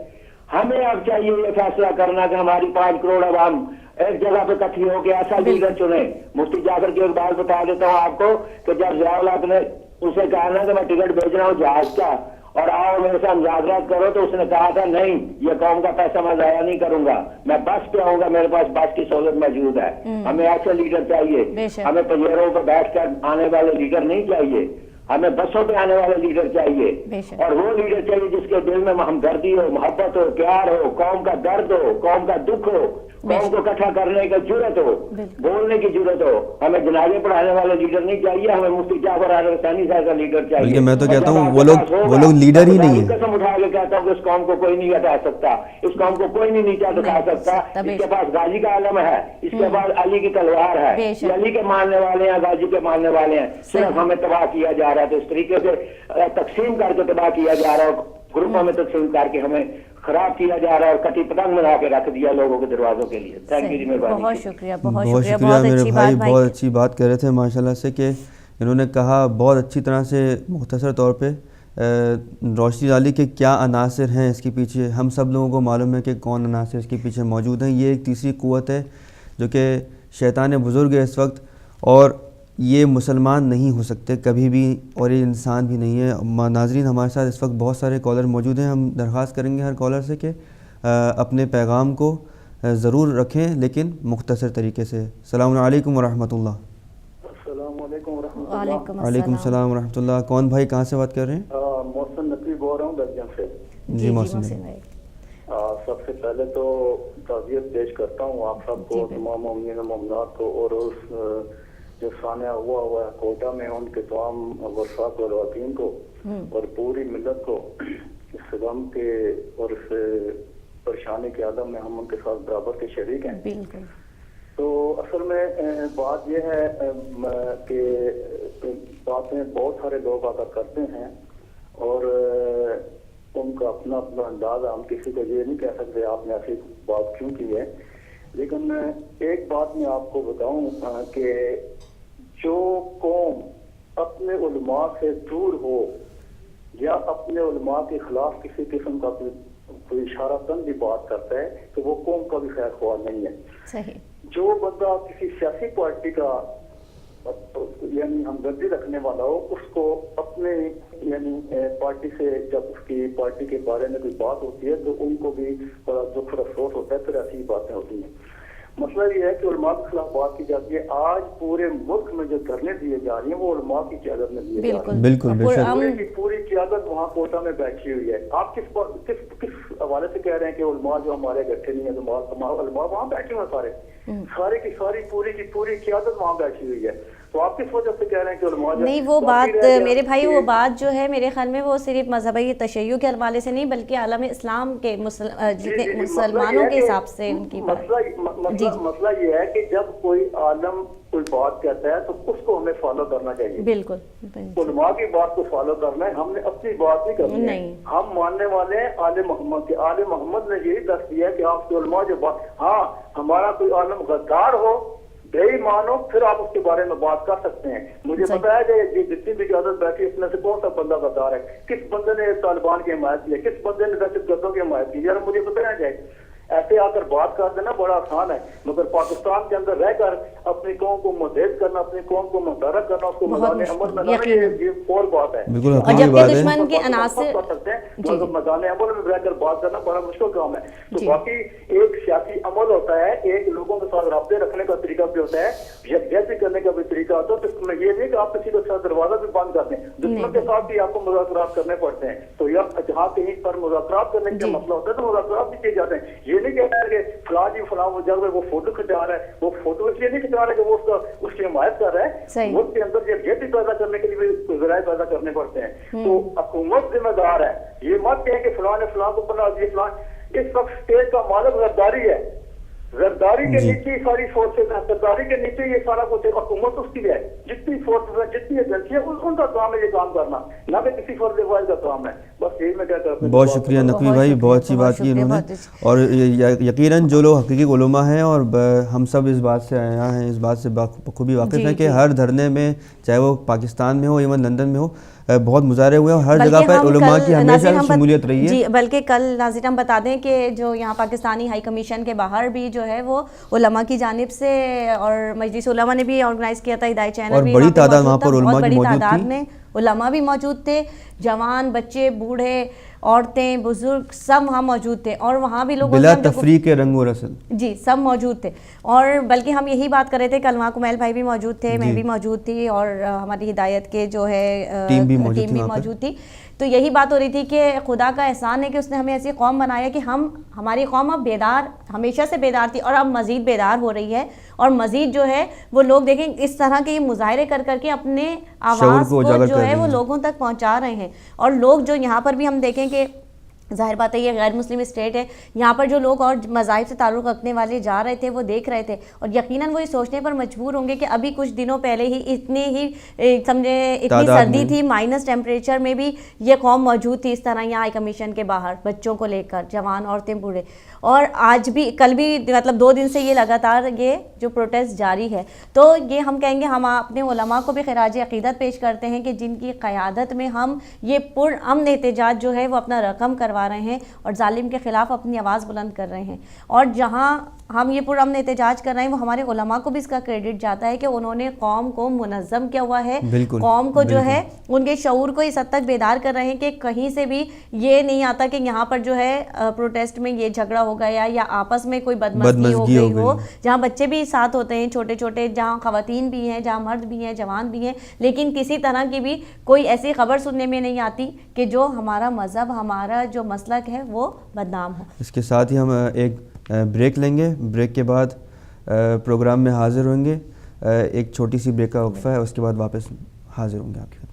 ہمیں اب چاہیے یہ فیصلہ کرنا کہ ہماری 5 کروڑ عوام ایک جگہ پہ اکٹھی ہو کے ایسا لیڈر چنے. مفتی جعفر کی ایک بات بتا دیتا ہوں آپ کو کہ جب ضیاء الحق نے اسے کہا نا کہ میں ٹکٹ بھیج رہا ہوں جہاز کا اور آؤ میرے ساتھ مذاکرات کرو، تو اس نے کہا تھا نہیں، یہ قوم کا پیسہ میں ضائع نہیں کروں گا، میں بس پہ آؤں گا، میرے پاس بس کی سہولت موجود ہے. ہمیں ایسے لیڈر چاہیے، ہمیں پجیروں پہ بیٹھ کر آنے والے لیڈر نہیں چاہیے، ہمیں بسوں پہ آنے والے لیڈر چاہیے. اور وہ لیڈر چاہیے جس کے دل میں ہمدردی ہو، محبت ہو، پیار ہو، قوم کا درد ہو، قوم کا دکھ ہو، قوم کو اکٹھا کرنے کی جرت ہو، بولنے کی جرت ہو. ہمیں جنازے پڑھانے والے لیڈر نہیں چاہیے، ہمیں مفتی جعفر حسینی صاحب کا لیڈر چاہیے. بلکہ میں تو کہتا ہوں وہ لوگ لیڈر ہی نہیں ہیں. قسم اٹھا کے کہتا ہوں کہ اس قوم کو کوئی نہیں ہٹا سکتا، اس قوم کو کوئی نہیں نیچا دکھا سکتا. اس کے پاس غازی کا علم ہے، اس کے پاس علی کی تلوار ہے، یہ علی کے ماننے والے ہیں، غازی کے ماننے والے ہیں. صرف ہمیں تباہ کیا جا رہا ہے، تو اس طریقے سے تقسیم کر کے تباہ کیا جا رہا ہے، گروپوں میں تقسیم کر کے ہمیں خراب کیا جا رہا ہے اور کٹی پتنگ بنا کے رکھ دیا لوگوں کے دروازوں کے لیے. تھینک یو جی، مہربانی. بہت شکریہ، بہت شکریہ میرے بھائی، بہت اچھی بات کر رہے تھے ماشاءاللہ سے کہ انہوں نے کہا بہت اچھی طرح سے مختصر طور پہ روشنی ڈالی کہ کیا عناصر ہیں اس کے پیچھے. ہم سب لوگوں کو معلوم ہے کہ کون عناصر اس کے پیچھے موجود ہیں. یہ ایک تیسری قوت ہے جو کہ شیطان بزرگ ہے اس وقت، اور یہ مسلمان نہیں ہو سکتے کبھی بھی، اور یہ انسان بھی نہیں ہے. ناظرین ہمارے ساتھ اس وقت بہت سارے کالر موجود ہیں. ہم درخواست کریں گے ہر کالر سے کہ اپنے پیغام کو ضرور رکھیں لیکن مختصر طریقے سے. السلام علیکم ورحمۃ اللہ. السلام علیکم ورحمۃ اللہ. وعلیکم السلام ورحمۃ اللہ. کون بھائی، کہاں سے بات کر رہے ہیں؟ محسن نقوی بول رہا ہوں درجن سے. جی محسن بھائی. سب سے پہلے تو تعزیت پیش کرتا ہوں آپ سب کو، تمام مومنین و مومنات کو، اور اس جو سانحہ ہوا ہے کوٹا میں ان کے تمام ورثاء و خواتین کو اور پوری ملت کو اس غم کے اور اس پریشانی کے عالم میں ہم ان کے ساتھ برابر کے شریک ہیں. بالکل. تو اصل میں بات یہ ہے کہ باتیں بہت سارے لوگ آتا کرتے ہیں اور ان کا اپنا اپنا انداز ہے. ہم کسی کو یہ نہیں کہہ سکتے آپ نے ایسی بات کیوں کی ہے، لیکن ایک بات میں آپ کو بتاؤں کہ جو قوم اپنے علماء سے دور ہو یا اپنے علماء کے خلاف کسی قسم کا کوئی اشارہ تن بھی بات کرتا ہے تو وہ قوم کا بھی خیر خواہ نہیں ہے. صحیح. جو بندہ کسی سیاسی پارٹی کا یعنی ہمدردی رکھنے والا ہو، اس کو اپنے یعنی پارٹی سے جب اس کی پارٹی کے بارے میں کوئی بات ہوتی ہے تو ان کو بھی بڑا دکھ اور افسوس ہوتا ہے، پھر ایسی باتیں ہوتی ہیں. مسئلہ یہ ہے کہ علماء کے خلاف بات کی جاتی ہے. آج پورے ملک میں جو دھرنے دیے جا رہی ہیں وہ علماء کی قیادت میں دیے جا رہے ہیں. بالکل. پوری قیادت وہاں کوٹا میں بیٹھی ہوئی ہے. آپ کس حوالے سے کہہ رہے ہیں کہ علماء جو ہمارے اکٹھے نہیں ہیں؟ علماء وہاں بیٹھے ہوئے سارے کی ساری پوری قیادت وہاں بیٹھی ہوئی ہے. تو آپ کس وجہ سے کہہ رہے ہیں کہ علماء نہیں؟ وہ بات میرے بھائی، وہ بات جو ہے میرے خیال میں وہ صرف مذہبی تشیع کے حوالے سے نہیں بلکہ عالم اسلام کے مسلمانوں کے حساب سے ان کی بات. مسئلہ یہ ہے کہ جب کوئی عالم کوئی بات کہتا ہے تو اس کو ہمیں فالو کرنا چاہیے. بالکل. علماء کی بات کو فالو کرنا ہے، ہم نے اپنی بات نہیں کرنی ہے. ہم ماننے والے ہیں آل محمد کے. آل محمد نے یہی دس دیا ہے کہ آپ کے علماء جو بات، ہاں ہمارا کوئی عالم غدار ہو، بے ایمان ہو، پھر آپ اس کے بارے میں بات کر سکتے ہیں. مجھے بتایا جائے کہ جتنی بھی قیادت بیٹھی اس میں سے کون سا بندہ غدار ہے؟ کس بندے نے طالبان کی حمایت کی ہے؟ کس بندے نے دہشت گردوں کی حمایت کی؟ یار مجھے بتایا جائے. ایسے آ کر بات کر دینا بڑا آسان ہے، مگر پاکستان کے اندر رہ کر اپنی قوم کو مدد کرنا، اپنی قوم کو متحرک کرنا، اس کو میدان عمل میں لانا، یہ اور بات ہے. اور جبکہ دشمن کے عناصر کر سکتے ہیں مگر میدان عمل میں رہ کر بات کرنا بڑا مشکل کام ہے. تو باقی ایک سیاسی عمل ہوتا ہے، ایک لوگوں کے ساتھ رابطے رکھنے کا طریقہ بھی ہوتا ہے، یکجہتی کرنے کا بھی طریقہ ہوتا ہے. تو یہ نہیں کہ آپ کسی کے ساتھ دروازہ بھی بند کر دیں، دشمن کے ساتھ بھی آپ کو مذاکرات کرنے پڑتے ہیں. تو جہاں کہیں پر مذاکرات کرنے کا مسئلہ ہوتا ہے تو مذاکرات بھی کیے جاتے ہیں. یہ نہیں کہتا کہ فلاں جی فلاں وہ جب وہ فوٹو کھنچا رہا ہے، وہ فوٹو اس لیے نہیں کھنچا رہا ہے کہ وہ اس کی حمایت کر رہا ہے، ملک کے اندر یکجہتی پیدا کرنے کے لیے بھی ذرائع پیدا کرنے پڑتے ہیں. تو حکومت ذمہ دار ہے. یہ مت کہیں کہ فلاں نے فلاں کو بنا دیا، فلاں اس وقت اسٹیٹ کا مالک غداری ہے. غداری کے نیچے ساری فورسز ہیں، غداری کے نیچے یہ سارا کچھ ہے. حکومت اس کی ہے، جتنی فورسز ہیں جتنی ایجنسی ہے ان کا کام ہے یہ کام کرنا، نہ کہ کسی فرد واحد کا کام ہے. بس یہی میں کہتا ہوں. بہت شکریہ نقوی بھائی، بہت اچھی بات کی انہوں نے. اور یقیناً جو لوگ حقیقی علماء ہیں اور ہم سب اس بات سے آیا ہیں، اس بات سے بخوبی واقف ہیں کہ ہر دھرنے میں چاہے وہ پاکستان میں ہو ایون لندن میں ہو بہت مظاہرے ہوئے اور ہر جگہ پر علماء کی ہمیشہ شمولیت رہی ہے. جی بلکہ کل ناظرین ہم بتا دیں کہ جو یہاں پاکستانی ہائی کمیشن کے باہر بھی جو ہے وہ علماء کی جانب سے اور مجلس علماء نے بھی آرگنائز کیا تھا، ہدایت چینل بھی بڑی تعداد وہاں پر علماء کی موجود تھی. علماء بھی موجود تھے، جوان بچے بوڑھے عورتیں بزرگ سب وہاں موجود تھے اور وہاں بھی لوگوں بلا تفریق رنگ و رسل جی سب موجود تھے. اور بلکہ ہم یہی بات کر رہے تھے، کل وہاں کمیل بھائی بھی موجود تھے، میں بھی موجود تھی اور ہماری ہدایت کے جو ہے ٹیم بھی موجود تھی. تو یہی بات ہو رہی تھی کہ خدا کا احسان ہے کہ اس نے ہمیں ایسی قوم بنایا کہ ہماری قوم اب بیدار، ہمیشہ سے بیدار تھی اور اب مزید بیدار ہو رہی ہے. اور مزید جو ہے وہ لوگ دیکھیں اس طرح کے مظاہرے کر کر کے اپنے آواز کو جو ہے وہ لوگوں تک پہنچا رہے ہیں. اور لوگ جو یہاں پر بھی ہم دیکھیں کہ ظاہر بات ہے یہ غیر مسلم اسٹیٹ ہے، یہاں پر جو لوگ اور مذاہب سے تعلق رکھنے والے جا رہے تھے وہ دیکھ رہے تھے اور یقیناً وہ یہ سوچنے پر مجبور ہوں گے کہ ابھی کچھ دنوں پہلے ہی اتنی سردی تھی، مائنس ٹیمپریچر میں بھی یہ قوم موجود تھی اس طرح یہاں ہائی کمیشن کے باہر، بچوں کو لے کر، جوان عورتیں بوڑھے. اور آج بھی کل بھی مطلب 2 دن سے یہ لگاتار یہ جو پروٹیسٹ جاری ہے. تو یہ ہم کہیں گے ہم اپنے علماء کو بھی خراج عقیدت پیش کرتے ہیں کہ جن کی قیادت میں ہم یہ پرامن احتجاج جو ہے وہ اپنا رقم کروا رہے ہیں اور ظالم کے خلاف اپنی آواز بلند کر رہے ہیں. اور جہاں ہم یہ پرامن احتجاج کر رہے ہیں وہ ہمارے علماء کو بھی اس کا کریڈٹ جاتا ہے کہ انہوں نے قوم کو منظم کیا ہوا ہے، قوم کو جو ہے ان کے شعور کو اس حد تک بیدار کر رہے ہیں کہ کہیں سے بھی یہ نہیں آتا کہ یہاں پر جو ہے پروٹیسٹ میں یہ جھگڑا ہو گیا یا آپس میں کوئی بدمزگی ہو گئی ہو، جہاں بچے بھی ساتھ ہوتے ہیں چھوٹے چھوٹے، جہاں خواتین بھی ہیں، جہاں مرد بھی ہیں، جوان بھی ہیں، لیکن کسی طرح کی بھی کوئی ایسی خبر سننے میں نہیں آتی کہ جو ہمارا مذہب، ہمارا جو مسلک ہے وہ بدنام ہو. اس کے ساتھ ہی ہم ایک بریک لیں گے، بریک کے بعد پروگرام میں حاضر ہوں گے. ایک چھوٹی سی بریک کا وقفہ ہے، اس کے بعد واپس حاضر ہوں گے آپ کے.